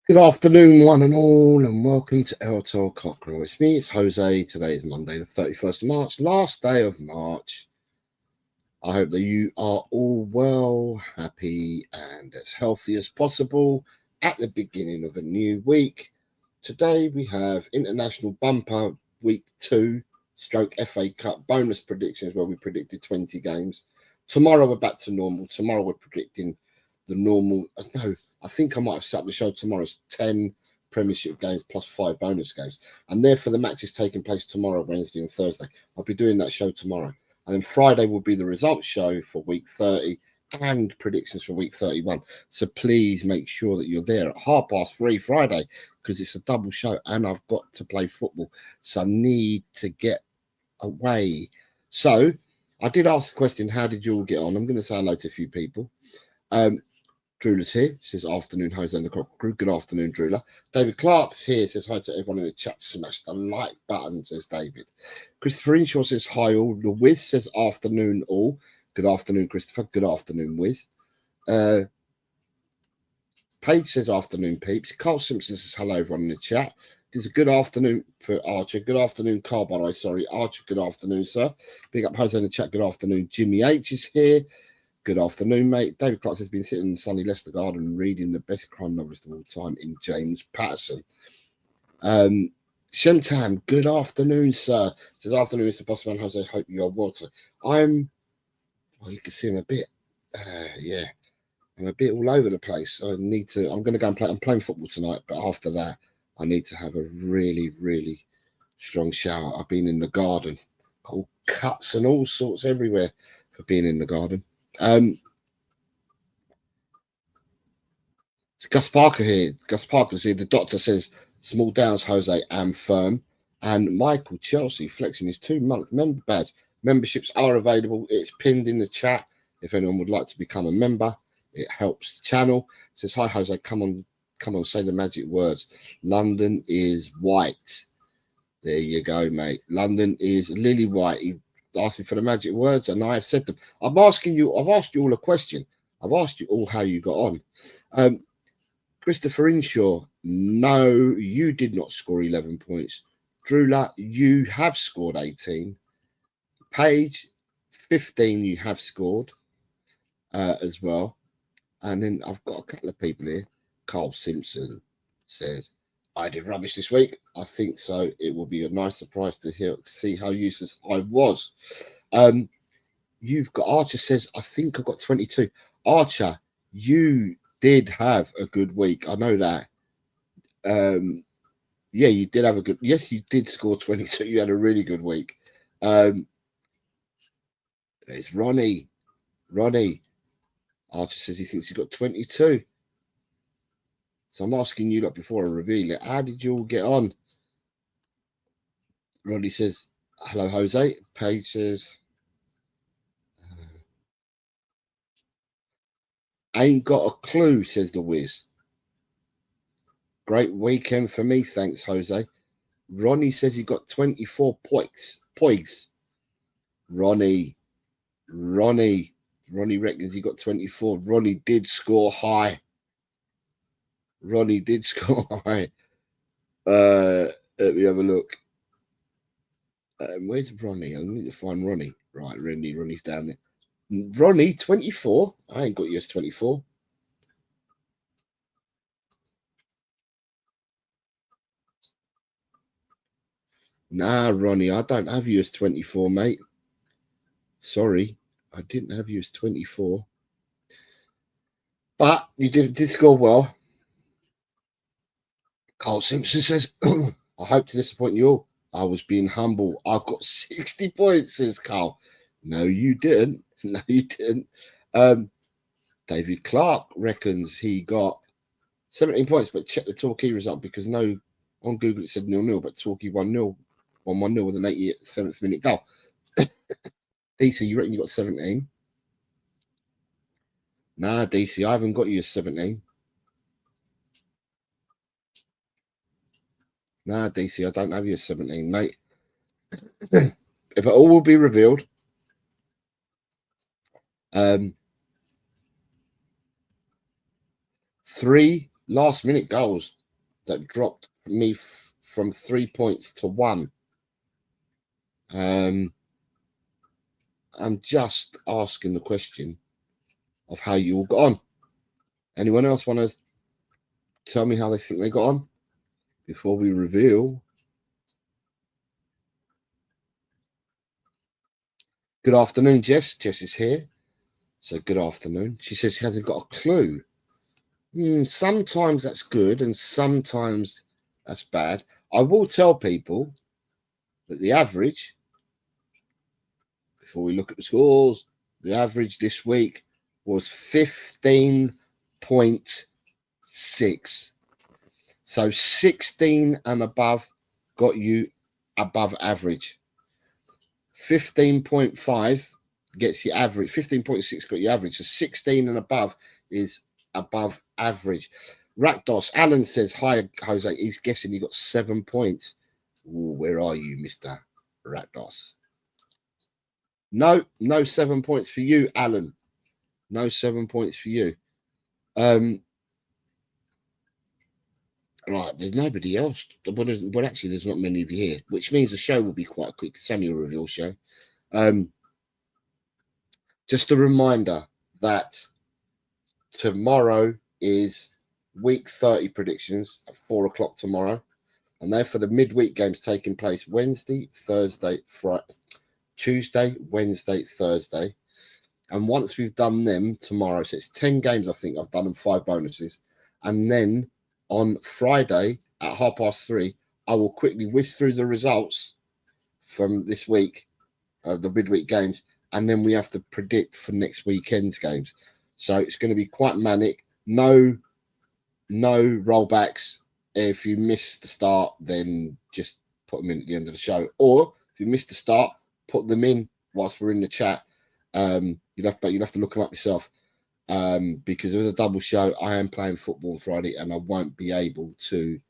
Good afternoon, one and all, and welcome to Tel Cockerel. It's me, it's Jose. Today is Monday, the 31st of March, last day of March. I hope that you are all well, happy, and as healthy as possible at the beginning of a new week. Today we have International Bumper Week 2 stroke FA Cup bonus predictions where we predicted 20 games. Tomorrow we're back to normal. Tomorrow we're predicting the normal. No, I think I might have set up the show tomorrow's 10 Premiership games plus 5 bonus games. And therefore the match is taking place tomorrow, Wednesday and Thursday. I'll be doing that show tomorrow. And then Friday will be the results show for week 30 and predictions for week 31. So please make sure that you're there at 3:30 Friday because it's a double show and I've got to play football. So I need to get away. So I did ask the question, how did you all get on? I'm going to say hello to a few people. Drula's here, says afternoon, Jose and the Cock Crew. Good afternoon, Drula. David Clark's here, says hi to everyone in the chat. Smash the like button, says David. Christopher Inshaw says hi all. The Wiz says afternoon all. Good afternoon, Christopher. Good afternoon, Wiz. Paige says afternoon, peeps. Carl Simpson says hello, everyone in the chat. There's a good afternoon for Archer. Good afternoon, Carl, by the way. Sorry, Archer. Good afternoon, sir. Big up Jose in the chat. Good afternoon. Jimmy H is here. Good afternoon, mate. David Clark has been sitting in the sunny Leicester Garden reading the best crime novelist of all time in James Patterson. Shentam, good afternoon, sir. Says afternoon, Mr. Bossman. Jose, hope you are well today. Well, you can see I'm a bit, I'm a bit all over the place. I'm going to go and play. I'm playing football tonight, but after that, I need to have a really, really strong shower. I've been in the garden, all cuts and all sorts everywhere for being in the garden. Gus Parker here. Gus Parker's here. The doctor says small downs, Jose, and firm. And Michael Chelsea flexing his 2-month member badge. Memberships are available. It's pinned in the chat. If anyone would like to become a member, it helps the channel. It says hi, Jose. Come on, say the magic words. London is white. There you go, mate. London is lily white. He asked me for the magic words, and I have said them. I've asked you all a question. I've asked you all how you got on. Christopher Inshaw, no, you did not score 11 points. Drula, you have scored 18. Paige, 15 you have scored as well. And then I've got a couple of people here. Carl Simpson says, I did rubbish this week. I think so. It will be a nice surprise to see how useless I was. You've got Archer says, I think I got 22. Archer, you did have a good week. I know that. Yeah, you did have a good. Yes, you did score 22. You had a really good week. It's Ronnie. Archer says he thinks he got 22. So I'm asking you, before I reveal it, how did you all get on? Ronnie says, hello, Jose. Paige says, ain't got a clue, says the Wiz. Great weekend for me, thanks, Jose. Ronnie says he got 24 points. Ronnie reckons he got 24. Ronnie did score high. Let me have a look. Where's Ronnie? I need to find Ronnie. Right, Ronnie's down there. Ronnie, 24. I ain't got you as 24. Nah, Ronnie, I don't have you as 24, mate. Sorry, I didn't have you as 24. But you did score well. Carl Simpson says, I hope to disappoint you all. I was being humble. I've got 60 points, says Carl. No, you didn't. David Clark reckons he got 17 points, but check the Torquay result because on Google it said 0-0, but Torquay 1-1 with an 87th minute goal. DC, you reckon you got 17? Nah, DC, I haven't got you a 17. Nah, DC, I don't have you a 17, mate. If it all will be revealed. 3 last minute goals that dropped me from 3 points to 1. I'm just asking the question of how you all got on. Anyone else want to tell me how they think they got on before we reveal? Good afternoon, Jess. Jess is here. So good afternoon. She says she hasn't got a clue. Sometimes that's good and sometimes that's bad. I will tell people that the average, before we look at the scores, the average this week was 15.6. So 16 and above got you above average. 15.5 gets you average. 15.6 got you average. So 16 and above is above average. Rakdos, Alan says, hi, Jose. He's guessing you got 7 points. Ooh, where are you, Mr. Rakdos? No 7 points for you, Alan. No 7 points for you. Right, there's nobody else. Well, actually, there's not many of you here, which means the show will be quite quick. It's only a reveal show. Just a reminder that tomorrow is week 30 predictions at 4 o'clock tomorrow, and they're for the midweek games taking place Wednesday, Thursday, Friday, Tuesday, Wednesday, Thursday. And once we've done them tomorrow, so it's 10 games, I think I've done, and 5 bonuses. And then on Friday at 3:30, I will quickly whiz through the results from this week, the midweek games, and then we have to predict for next weekend's games. So it's going to be quite manic. No rollbacks. If you miss the start, then just put them in at the end of the show. Or if you miss the start, put them in whilst we're in the chat. You'll have to look them up yourself. Because with a double show, I am playing football on Friday and I won't be able to.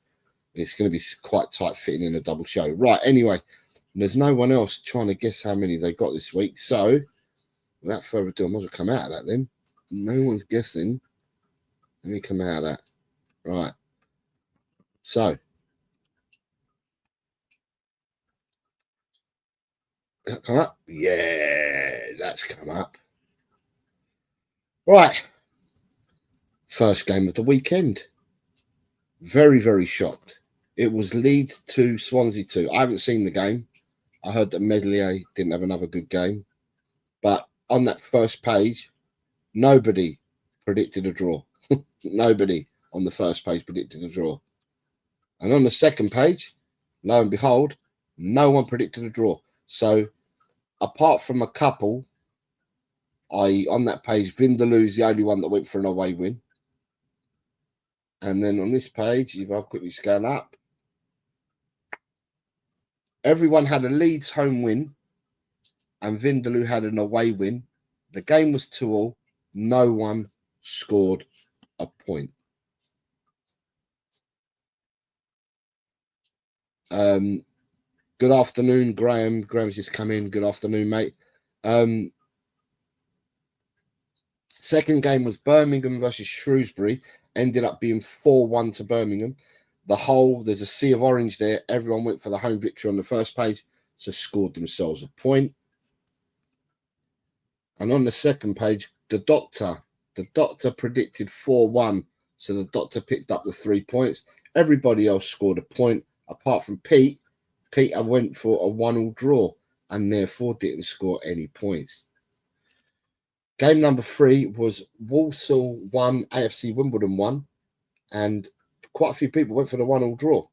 It's going to be quite tight fitting in a double show. Right, anyway, there's no one else trying to guess how many they got this week. So, without further ado, I might as well come out of that then. No one's guessing. Let me come out of that. Right. So, that come up? Yeah, that's come up. Right. First game of the weekend. Very, very shocked. It was Leeds 2, Swansea 2. I haven't seen the game. I heard that Medlier didn't have another good game. But on that first page, nobody predicted a draw. Nobody on the first page predicted a draw. And on the second page, lo and behold, no one predicted a draw. So apart from a couple, on that page, Vindaloo's the only one that went for an away win. And then on this page, if I quickly scale up, everyone had a Leeds home win and Vindaloo had an away win. The game was 2-2. No one scored a point. Good afternoon, Graham. Graham's just come in. Good afternoon, mate. Second game was Birmingham versus Shrewsbury. Ended up being 4-1 to Birmingham. There's a sea of orange there. Everyone went for the home victory on the first page, so scored themselves a point. And on the second page, the doctor predicted 4-1, so the doctor picked up the 3 points. Everybody else scored a point, apart from Pete. Peter went for a 1-1 draw and therefore didn't score any points. Game number 3 was Walsall 1, AFC Wimbledon 1, and quite a few people went for the 1-1 draw.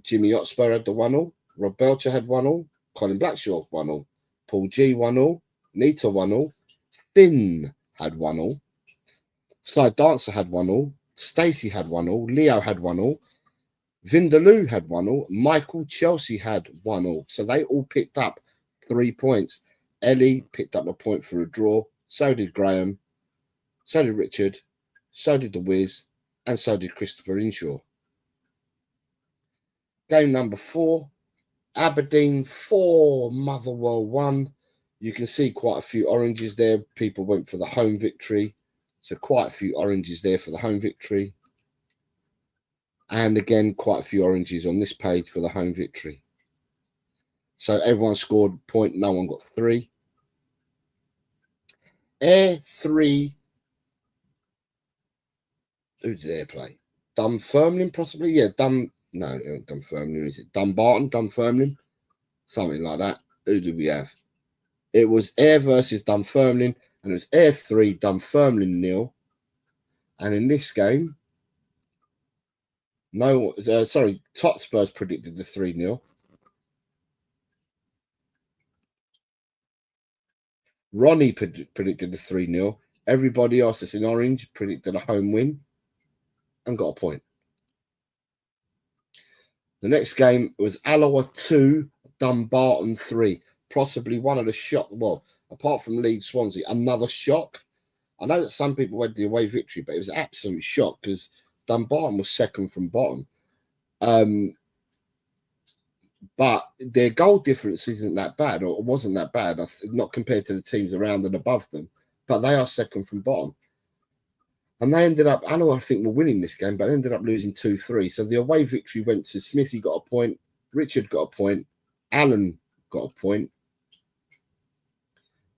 Jimmy Hotspur had the 1-1, Rob Belcher had 1-1, Colin Blackshaw 1-1, Paul G 1-1, Nita 1-1, Finn had 1-1, Sly Dancer had 1-1, Stacey had 1-1, Leo had 1-1, Vindaloo had 1-1, Michael Chelsea had 1-1. So they all picked up 3 points. Ellie picked up a point for a draw. So did Graham. So did Richard. So did the Wiz. And so did Christopher Inshaw. Game number 4. Aberdeen 4, Motherwell 1. You can see quite a few oranges there. People went for the home victory. So quite a few oranges there for the home victory. And again, quite a few oranges on this page for the home victory. So everyone scored a point, no one got 3. Air 3. Who did Air play? Dunfermline, possibly? Yeah, no, Dunfermline, is it? Dumbarton, Dunfermline? Something like that. Who did we have? It was Air versus Dunfermline, and it was Air 3, Dunfermline 0. And in this game, Totspurs predicted the 3-0. Ronnie predicted the 3-0. Everybody else that's in orange predicted a home win and got a point. The next game was Alloa 2, Dumbarton 3. Possibly one of the shock. Well, apart from Leeds Swansea, another shock. I know that some people went the away victory, but it was an absolute shock because Dumbarton was second from bottom. But their goal difference isn't that bad, or wasn't that bad, not compared to the teams around and above them. But they are second from bottom. And they ended up, Alloa, I think, were winning this game, but ended up losing 2-3. So the away victory went to Smithy, got a point. Richard got a point. Alan got a point.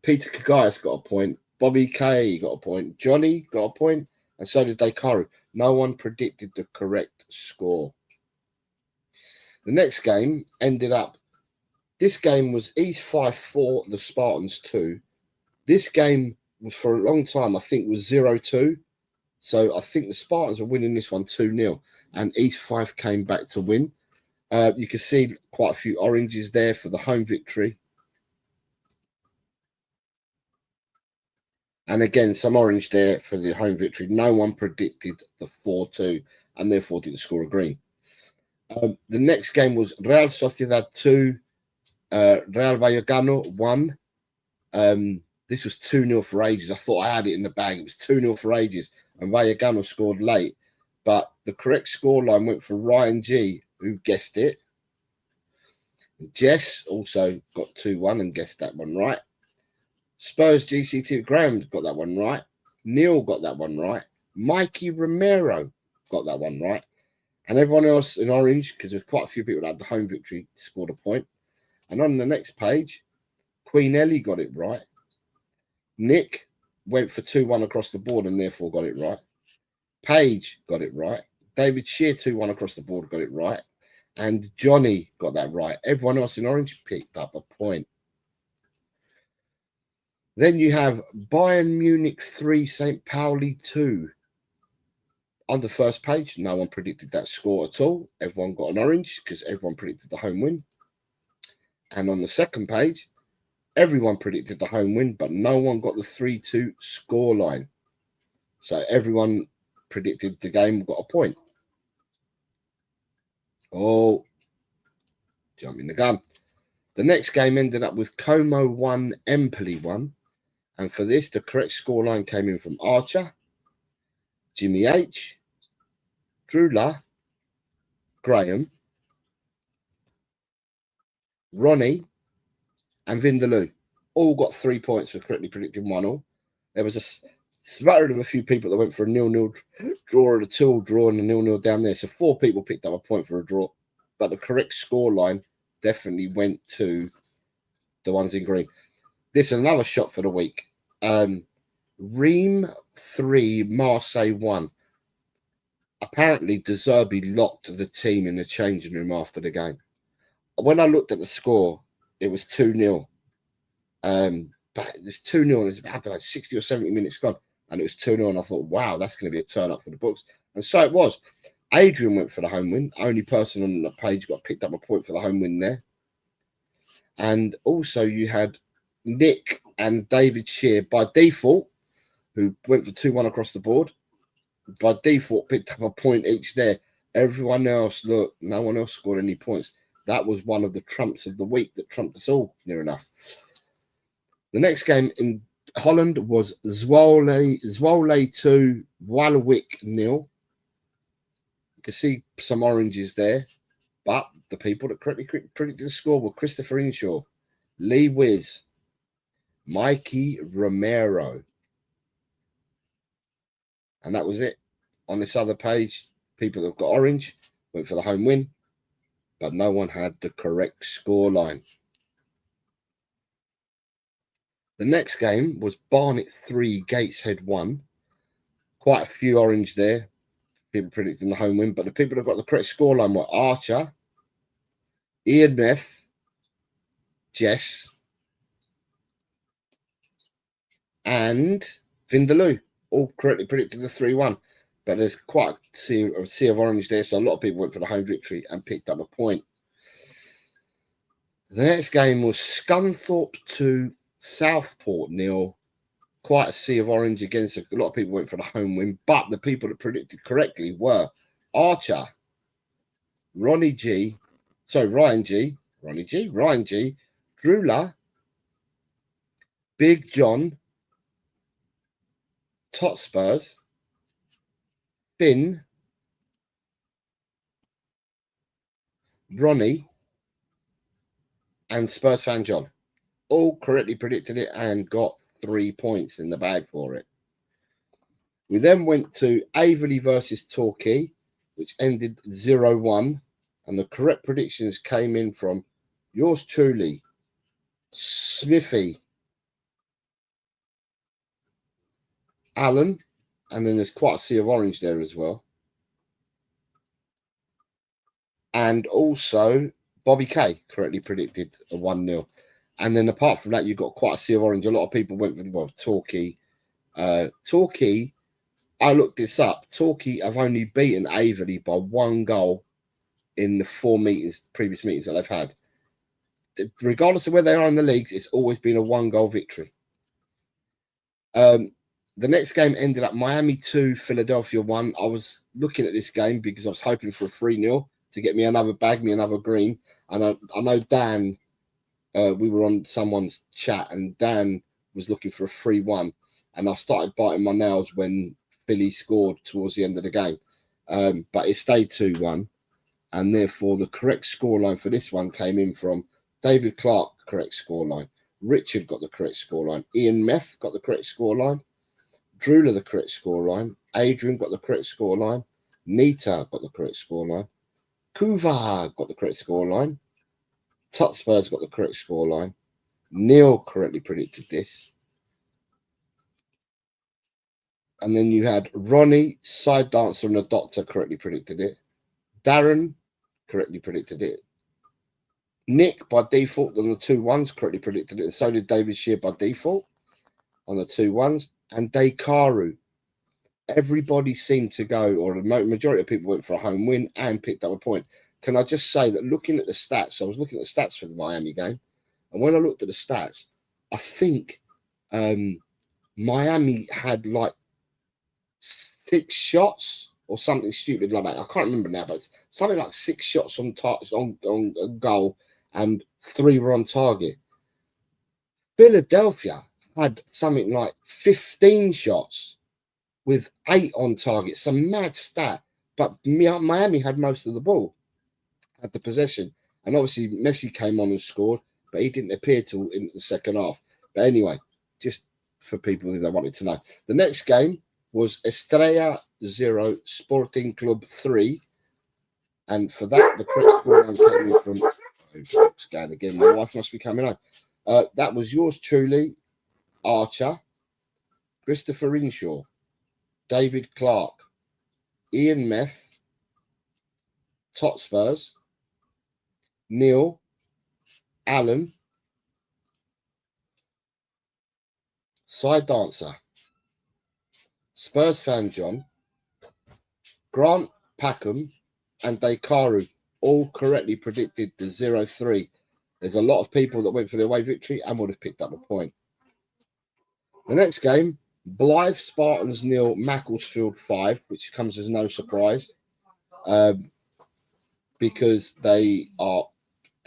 Peter Kagayas got a point. Bobby K got a point. Johnny got a point. And so did Dakaru. No one predicted the correct score. The next game ended up, this game was East 5-4, the Spartans 2. This game was for a long time, I think, was 0-2. So I think the Spartans are winning this one 2-0. And East 5 came back to win. You can see quite a few oranges there for the home victory. And again, some orange there for the home victory. No one predicted the 4-2 and therefore didn't score a green. The next game was Real Sociedad 2, Real Vallecano 1. This was 2-0 for ages. I thought I had it in the bag. It was 2-0 for ages. And Vallecano scored late. But the correct scoreline went for Ryan G, who guessed it. Jess also got 2-1 and guessed that one right. Spurs GCT Graham got that one right. Neil got that one right. Mikey Romero got that one right. And everyone else in orange, because there's quite a few people that had the home victory, scored a point. And on the next page, Queen Ellie got it right. Nick went for 2-1 across the board and therefore got it right. Paige got it right. David Shear 2-1 across the board got it right. And Johnny got that right. Everyone else in orange picked up a point. Then you have Bayern Munich 3, St. Pauli 2. On the first page, no one predicted that score at all. Everyone got an orange because everyone predicted the home win. And on the second page, everyone predicted the home win, but no one got the 3-2 scoreline. So everyone predicted the game got a point. Oh, jumping the gun. The next game ended up with Como 1, Empoli 1. And for this, the correct scoreline came in from Archer, Jimmy H, Drula, Graham, Ronnie, and Vindaloo. All got 3 points for correctly predicting 1-1. There was a smattering of a few people that went for a 0-0 draw and a 2-2 draw and a 0-0 down there. So 4 people picked up a point for a draw. But the correct scoreline definitely went to the ones in green. This is another shot for the week. Ream 3, Marseille 1. Apparently, De Zerbi locked the team in the changing room after the game. When I looked at the score, it was 2-0. But there's 2-0 and it's about, I don't know, 60 or 70 minutes gone. And it was 2-0. And I thought, wow, that's going to be a turn up for the books. And so it was. Adrian went for the home win. Only person on the page got picked up a point for the home win there. And also you had Nick and David Shear by default, who went for 2-1 across the board. By default, picked up a point each there. Everyone else, look, no one else scored any points. That was one of the trumps of the week that trumped us all, near enough. The next game in Holland was Zwolle 2, Waalwijk 0. You can see some oranges there, but the people that correctly predicted the score were Christopher Inshaw, Lee Wiz, Mikey Romero. And that was it. On this other page, people that got orange went for the home win, but no one had the correct scoreline. The next game was Barnet 3, Gateshead 1. Quite a few orange there. People predicting the home win, but the people that got the correct scoreline were Archer, Ian Meth, Jess, and Vindaloo. All correctly predicted the 3-1. But there's quite a sea of orange there, so a lot of people went for the home victory and picked up a point. The next game was Scunthorpe 2, Southport 0. Quite a sea of orange against a lot of people went for the home win, but the people that predicted correctly were Archer, Ryan G, Drula, Big John, Hotspurs, Finn, Ronnie, and Spurs fan John. All correctly predicted it and got 3 points in the bag for it. We then went to Averley versus Torquay, which ended 0-1, and the correct predictions came in from yours truly, Smithy, Alan, and then there's quite a sea of orange there as well. And also Bobby K correctly predicted a 1-0. And then apart from that, you got quite a sea of orange. A lot of people went with, well, Torquay. Torquay, I looked this up. Torquay have only beaten Averley by 1 goal in the 4 previous meetings that they've had. Regardless of where they are in the leagues, it's always been a 1-goal victory. The next game ended up Miami 2, Philadelphia 1. I was looking at this game because I was hoping for a 3-0 to get me another bag, me another green. And I know Dan, we were on someone's chat, and Dan was looking for a 3-1. And I started biting my nails when Philly scored towards the end of the game. But it stayed 2-1. And therefore, the correct scoreline for this one came in from David Clark, correct scoreline. Richard got the correct scoreline. Ian Meth got the correct scoreline. Drula, the correct scoreline. Adrian got the correct scoreline. Nita got the correct scoreline. Kuva got the correct scoreline. Tutspurs got the correct scoreline. Neil correctly predicted this. And then you had Ronnie, Side Dancer, and the Doctor correctly predicted it. Darren correctly predicted it. Nick, by default, on the 2-1s, correctly predicted it. And so did David Shear by default on the 2-1s. And Dekaru. Everybody seemed to go, or the majority of people went for a home win and picked up a point. Can I just say that looking at the stats, I was looking at the stats for the Miami game. And when I looked at the stats, I think Miami had like 6 shots or something stupid like that. I can't remember now, but it's something like 6 shots on goal and 3 were on target. Philadelphia had something like 15 shots with 8 on target. Some mad stat. But Miami had most of the ball, had the possession. And obviously Messi came on and scored, but he didn't appear till in the second half. But anyway, just for people that wanted to know. The next game was Estrella 0, Sporting Club 3. And for that, the correct scoreline came in from... It's going again. My wife must be coming home. That was yours truly, Archer, Christopher Inshaw, David Clark, Ian Meth, Totspurs, Neil, Alan, Side Dancer, Spurs fan John, Grant Packham, and Dekaru all correctly predicted the 0-3. There's a lot of people that went for the away victory and would have picked up a point. The next game, Blythe Spartans 0, Macclesfield 5, which comes as no surprise because they're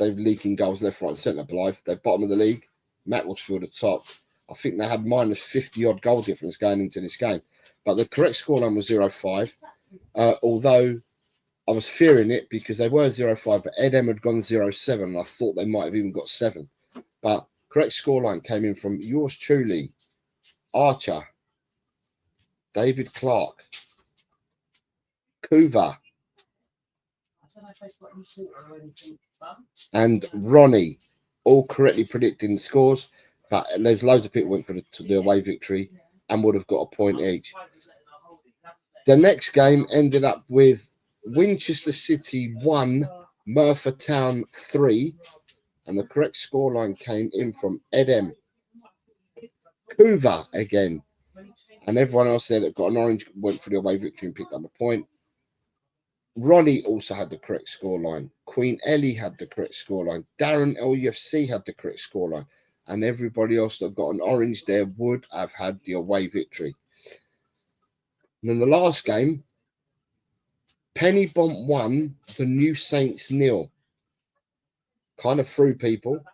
leaking goals left, right, and centre. Blythe, they're bottom of the league. Macclesfield are top. I think they had minus 50-odd goal difference going into this game. But the correct scoreline was 0-5, although I was fearing it because they were 0-5, but Ed M had gone 0-7, and I thought they might have even got 7. But correct scoreline came in from yours truly, Archer, David Clark, Kuva, and Ronnie, all correctly predicting the scores, but there's loads of people went for the away victory and would have got a point each. The next game ended up with Winchester City 1, Merthyr Town 3, and the correct scoreline came in from Edem Kuva again, and everyone else there that got an orange went for the away victory and picked up a point. Ronnie also had the correct scoreline. Queen Ellie had the correct scoreline. Darren LUFC had the correct scoreline, and everybody else that got an orange there would have had the away victory. And then the last game, Penny Bomb 1, the New Saints 0. Kind of threw people.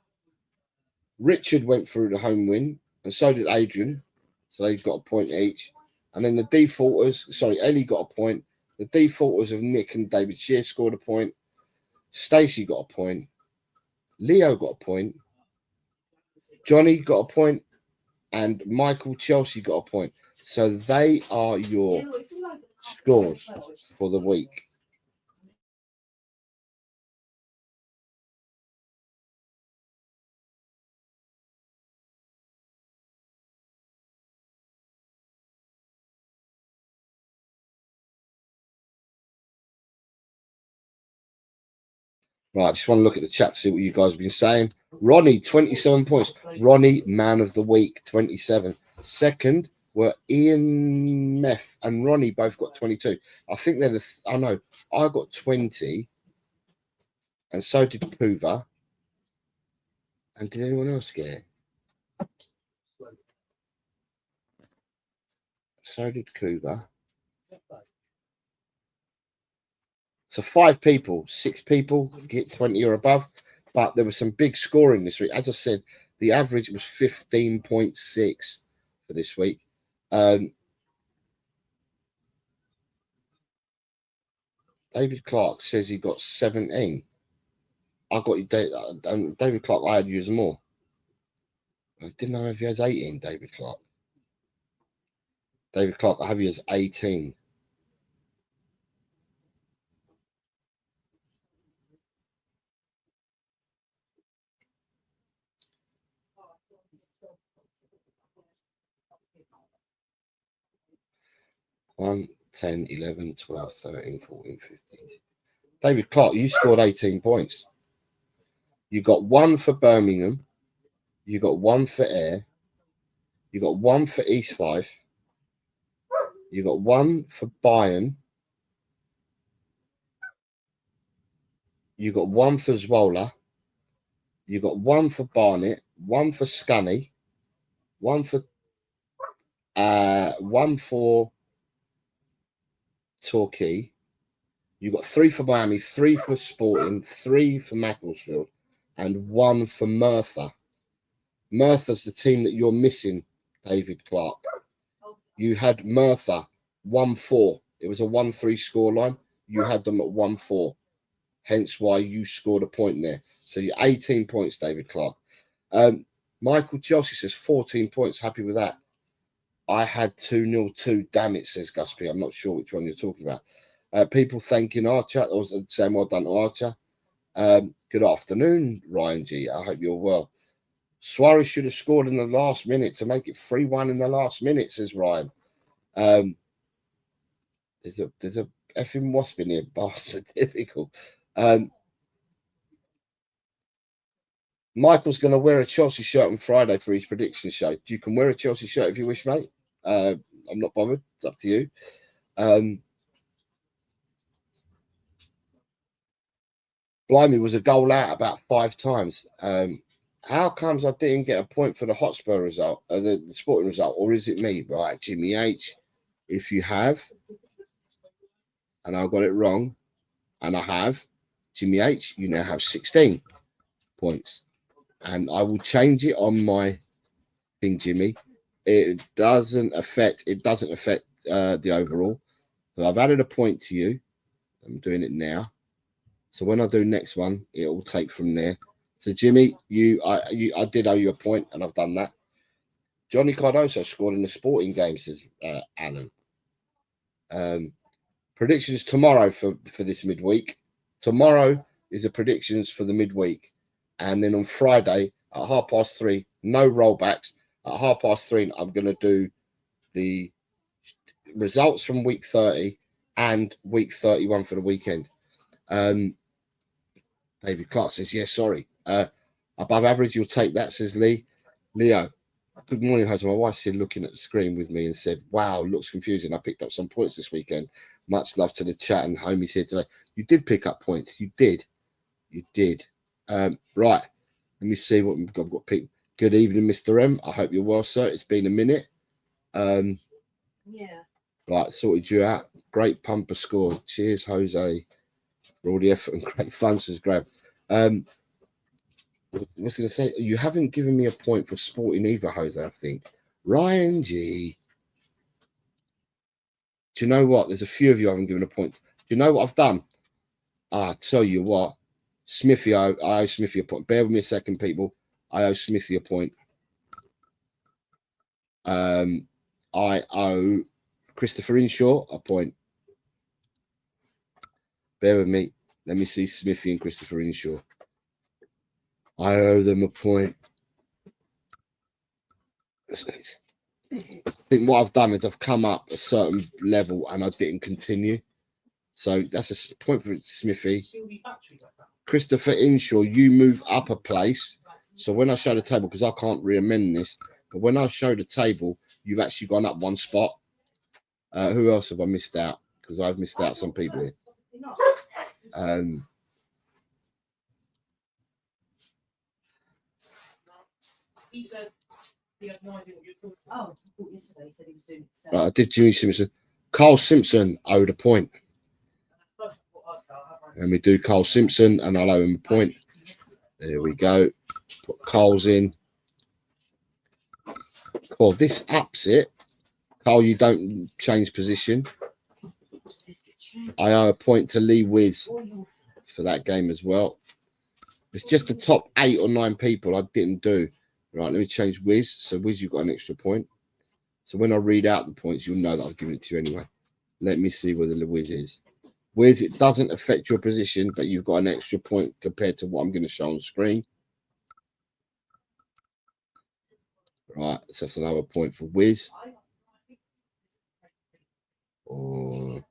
Richard went through the home win, and so did Adrian. So they got a point each. And then the defaulters, sorry, Ellie got a point. The defaulters of Nick and David Shear scored a point. Stacey got a point. Leo got a point. Johnny got a point. And Michael Chelsea got a point. So they are your scores for the week. Right, I just want to look at the chat to see what you guys have been saying. Ronnie, 27 points. Ronnie, man of the week, 27. Second were Ian Meth and Ronnie both got 22. I think they're I know, I got 20. And so did Kuva. And did anyone else get it? So did Kuva. So 5 people, 6 people get 20 or above. But there was some big scoring this week. As I said, the average was 15.6 for this week. David Clark says he got 17. I got you, David Clark. I had you as more. I didn't know if he has 18. David Clark. David Clark, I have you as 18. One, 10, 11, 12, 13, 14, 15. David Clark, you scored 18 points. You got 1 for Birmingham. You got 1 for Ayr. You got 1 for East Fife. You got 1 for Bayern. You got 1 for Zwolle. You got 1 for Barnet. 1 for Scunny. 1 for Torquay. You got 3 for Miami, 3 for Sporting, 3 for Macclesfield, and 1 for Merthyr. Merthyr's the team that you're missing, David Clark. You had Merthyr 1-4. It was a 1-3 scoreline. You had them at 1-4. Hence why you scored a point there. So you're 18 points, David Clark. Michael Chelsea says 14 points. Happy with that. I had 2-0-2. Damn it, says Gusby. I'm not sure which one you're talking about. People thanking Archer, or saying well done to Archer. Good afternoon, Ryan G. I hope you're well. Suarez should have scored in the last minute to make it 3-1 in the last minute, says Ryan. There's a effing wasp in here, bastard. Typical. Michael's going to wear a Chelsea shirt on Friday for his prediction show. You can wear a Chelsea shirt if you wish, mate. I'm not bothered. It's up to you. Blimey was a goal out about 5 times. How comes I didn't get a point for the Hotspur result, the Sporting result, or is it me? Right, Jimmy H. If you have, and I got it wrong, and I have, Jimmy H, you now have 16 points. And I will change it on my thing, Jimmy. It doesn't affect the overall. So I've added a point to you. I'm doing it now. So when I do next one, it will take from there. So Jimmy, I did owe you a point, and I've done that. Johnny Cardoso scored in the Sporting game, says Alan. Predictions tomorrow for this midweek. Tomorrow is the predictions for the midweek. And then on Friday at 3:30, no rollbacks. At 3:30, I'm going to do the results from week 30 and week 31 for the weekend. David Clark says, yes, sorry. Above average, you'll take that, says Lee. Leo, good morning, husband. My wife's here looking at the screen with me and said, wow, looks confusing. I picked up some points this weekend. Much love to the chat, and homie's here today. You did pick up points. You did. You did. Right. Let me see what we've got. I've got people. Good evening, Mr. M. I hope you're well, sir. It's been a minute. Yeah. Right, sorted you out. Great pumper score. Cheers, Jose, for all the effort and great fun, says Graham. What was I going to say? You haven't given me a point for sporting either, Jose, I think. Ryan G. Do you know what? There's a few of you I haven't given a point. Do you know what I've done? I tell you what. Smithy, I owe Smithy a point. Bear with me a second, people. I owe Smithy a point. I owe Christopher Inshaw a point. Bear with me. Let me see Smithy and Christopher Inshaw. I owe them a point. I think what I've done is I've come up a certain level and I didn't continue. So that's a point for Smithy. Christopher Inshaw, you move up a place. So when I show the table, because I can't re-amend this, but when I show the table, you've actually gone up one spot. Who else have I missed out? Because I've missed out some people here. He said he had no idea what you're talking about. Oh, I thought yesterday he said he was doing it. Right, I did Jimmy Simpson. Carl Simpson owed a point. Let me do Carl Simpson and I'll owe him a point. There we go. Put Carl's in. Cool. This ups it. Carl, you don't change position. I owe a point to Lee Wiz for that game as well. It's just the top 8 or 9 people I didn't do. Right, let me change Wiz. So Wiz, you've got an extra point. So when I read out the points, you'll know that I've given it to you anyway. Let me see where the Wiz is. Wiz, it doesn't affect your position, but you've got an extra point compared to what I'm going to show on screen. Right, so that's another point for Wiz. I owe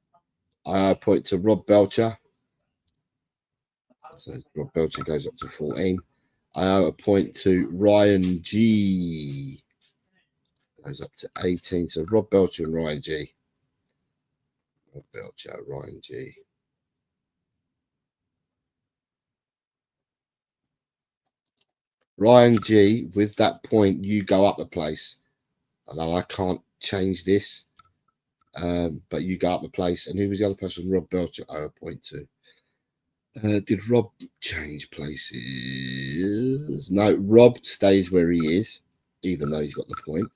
a point to Rob Belcher. So Rob Belcher goes up to 14. I owe a point to Ryan G. Goes up to 18. So Rob Belcher and Ryan G. Rob Belcher, Ryan G. Ryan G, with that point, you go up a place. Although I can't change this. But you go up a place. And who was the other person? Rob Belcher, I owe a point to. Did Rob change places? No, Rob stays where he is, even though he's got the point.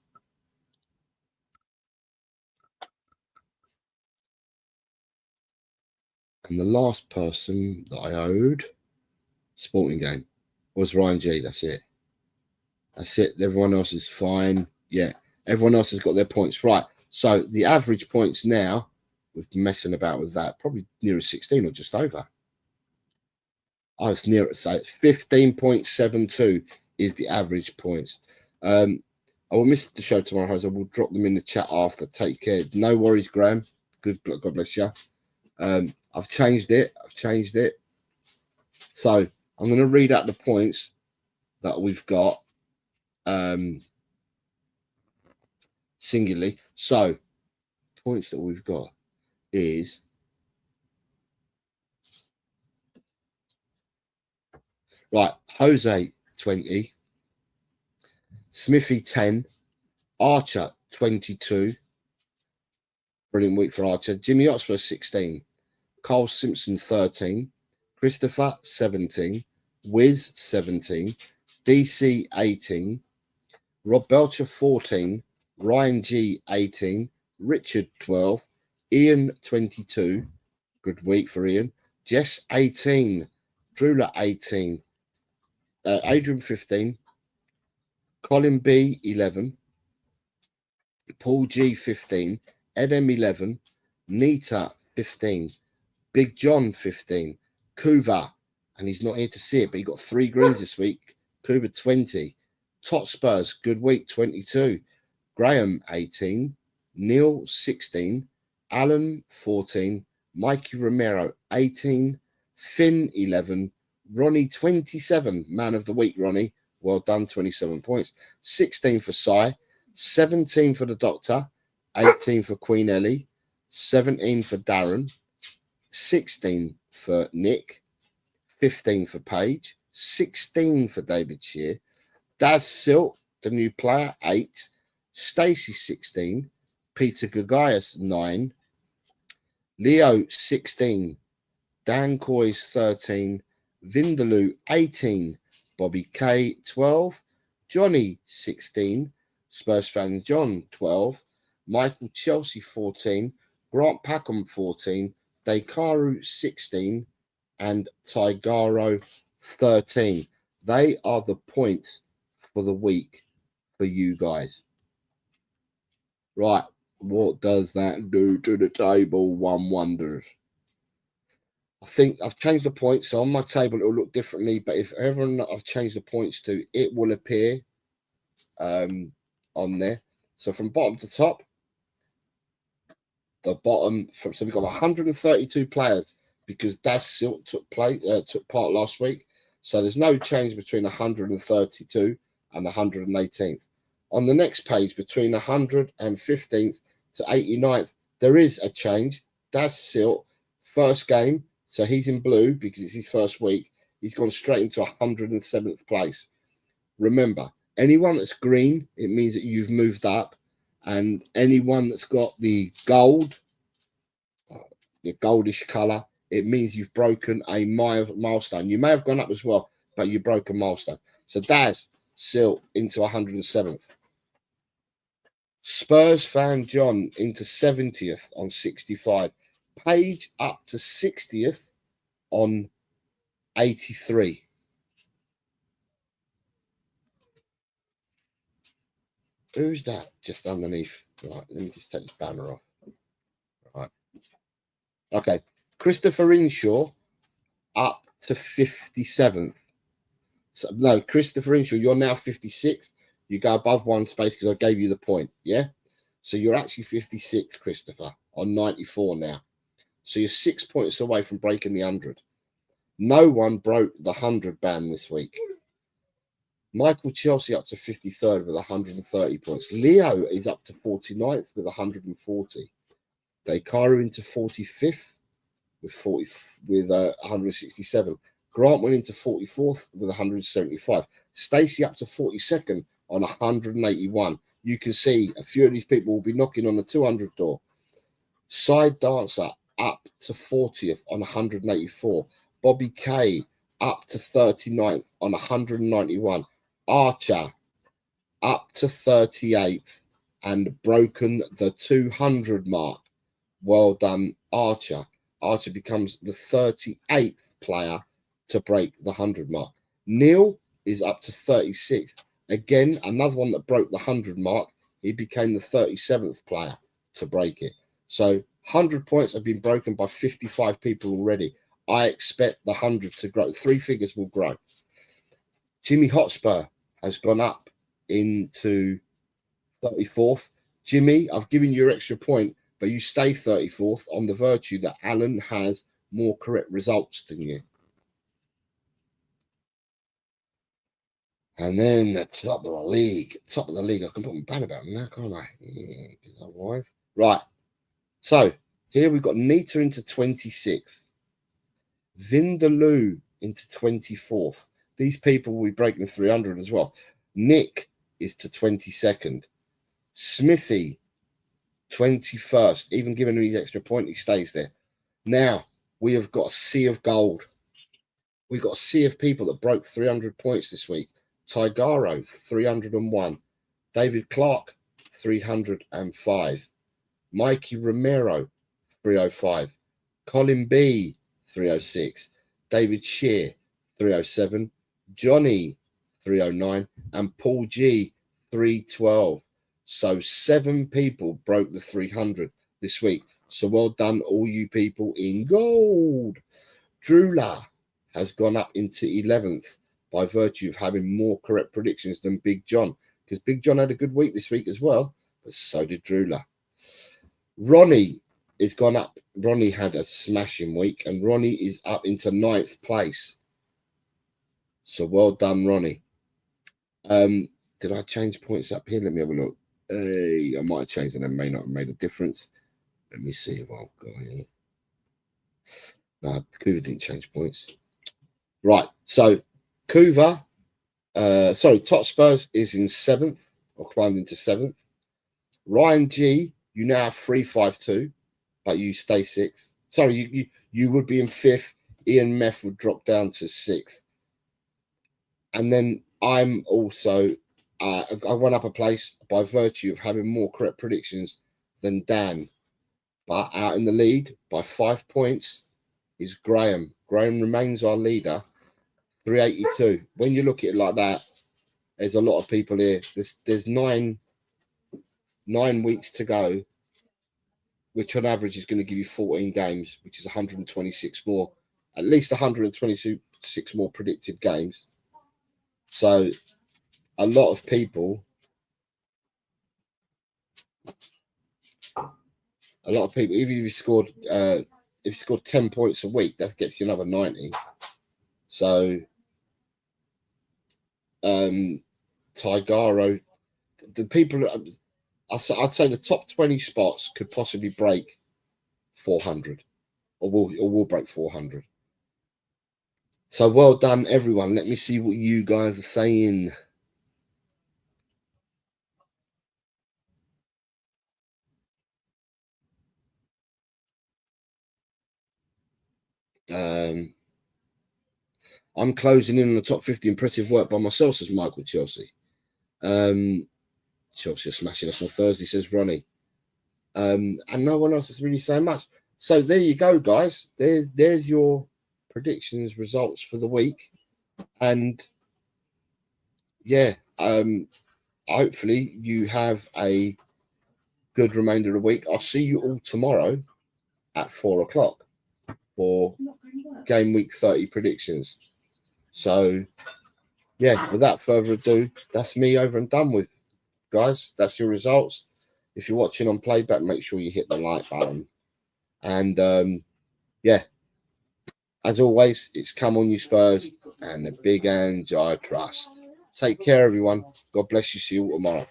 And the last person that I owed, sporting game, was Ryan G. That's it. That's it. Everyone else is fine. Yeah, everyone else has got their points. Right. So the average points now, we've been messing about with that, probably near 16 or just over. I was near it. So 15.72 is the average points. I will miss the show tomorrow, I will drop them in the chat after. Take care. No worries, Graham. Good. God bless you. I've changed it. So I'm going to read out the points that we've got singularly. So points that we've got is right. Jose 20, Smithy 10, Archer 22. Brilliant week for Archer. Jimmy Hotspur 16, Carl Simpson 13, Christopher 17, Wiz 17, DC 18, Rob Belcher 14, Ryan G 18, Richard 12, Ian 22. Good week for Ian. Jess 18, Drula 18, Adrian 15, Colin B 11, Paul G 15, Ed M 11, Nita 15, Big John 15, Kuba, and he's not here to see it, but he got 3 greens this week. Kuba 20. Tot Spurs, good week, 22. Graham 18. Neil 16. Alan 14. Mikey Romero 18. Finn 11. Ronnie 27. Man of the week, Ronnie. Well done, 27 points. 16 for Sai. 17 for the Doctor. 18 for Queen Ellie. 17 for Darren. 16 for Nick. 15 for Paige. 16 for David Shear. Daz Silt, the new player, 8. Stacey 16. Peter Gagaius 9. Leo 16. Dan Coys 13. Vindaloo 18. Bobby K 12. Johnny 16. Spurs fan John 12. Michael Chelsea 14. Grant Packham 14. Dekaru 16. And Tigaro 13. They are the points for the week for you guys. Right, what does that do to the table? One wonders. I think I've changed the points, so on my table it will look differently, but if ever I've changed the points to, it will appear on there. So from bottom to top, the bottom, so we've got 132 players because Daz Silt took part last week. So there's no change between 132 and 118th. On the next page, between 115th to 89th, there is a change. Daz Silt, first game, so he's in blue because it's his first week. He's gone straight into 107th place. Remember, anyone that's green, it means that you've moved up. And anyone that's got the gold, the goldish colour, it means you've broken a milestone. You may have gone up as well, but you broke a milestone. So Daz Silt into 107th. Spurs fan John into 70th on 65. Paige up to 60th on 83. Who's that just underneath? Right, let me just take this banner off. Right. Okay. Christopher Inshaw up to 57th. So, no, Christopher Inshaw, you're now 56th. You go above one space because I gave you the point. Yeah. So you're actually 56, Christopher, on 94 now. So you're 6 points away from breaking the 100. No one broke the 100 ban this week. Michael Chelsea up to 53rd with 130 points. Leo is up to 49th with 140. Dekaru into 45th with 167. Grant went into 44th with 175. Stacey up to 42nd on 181. You can see a few of these people will be knocking on the 200 door. Side Dancer up to 40th on 184. Bobby K up to 39th on 191. Archer up to 38th and broken the 200 mark. Well done, Archer. Archer becomes the 38th player to break the 100 mark. Neil is up to 36th. Again, another one that broke the 100 mark. He became the 37th player to break it. So 100 points have been broken by 55 people already. I expect the 100 to grow. 3 figures will grow. Jimmy Hotspur has gone up into 34th. Jimmy, I've given you your extra point, but you stay 34th on the virtue that Alan has more correct results than you. And then the top of the league. Top of the league. I can put my banner down now, can't I? Yeah, otherwise. Right. So here we've got Nita into 26th. Vindaloo into 24th. These people will be breaking 300 as well. Nick is to 22nd. Smithy, 21st. Even giving him his extra point, he stays there. Now, we have got a sea of gold. We've got a sea of people that broke 300 points this week. Tigaro, 301. David Clark, 305. Mikey Romero, 305. Colin B, 306. David Shear, 307. Johnny, 309. And Paul G, 312. So 7 people broke the 300 this week. So well done, all you people in gold. Drula has gone up into 11th by virtue of having more correct predictions than Big John, because Big John had a good week this week as well, but so did Drula. Ronnie has gone up. Ronnie had a smashing week, and Ronnie is up into 9th place. So well done, Ronnie. Did I change points up here? Let me have a look. I might have changed and it may not have made a difference. Let me see if I've got here. No, Kuva didn't change points. Right, so Kuva, Tot Spurs is in 7th, or climbed into 7th. Ryan G, you now have 352, but you stay 6th. Sorry, you would be in 5th. Ian Meth would drop down to 6th. And then I'm also, I went up a place by virtue of having more correct predictions than Dan. But out in the lead by 5 points is Graham. Graham remains our leader, 382. When you look at it like that, there's a lot of people here. There's nine weeks to go, which on average is going to give you 14 games, which is 126 more, at least 126 more predicted games. So a lot of people, even if you scored 10 points a week, that gets you another 90. So Tigaro, the people, I'd say the top 20 spots could possibly break 400, or will break 400. So well done, everyone. Let me see what you guys are saying. I'm closing in on the top 50. Impressive work by myself, says Michael Chelsea. Chelsea are smashing us on Thursday, says Ronnie. And no one else is really saying much. So there you go, guys. There's your predictions results for the week. And yeah, hopefully you have a good remainder of the week. I'll see you all tomorrow at 4 o'clock for game week 30 predictions. So yeah, without further ado, that's me over and done with, guys. That's your results. If you're watching on playback, make sure you hit the like button. And yeah, as always, it's come on you Spurs and the big and I trust. Take care, everyone. God bless you. See you all tomorrow.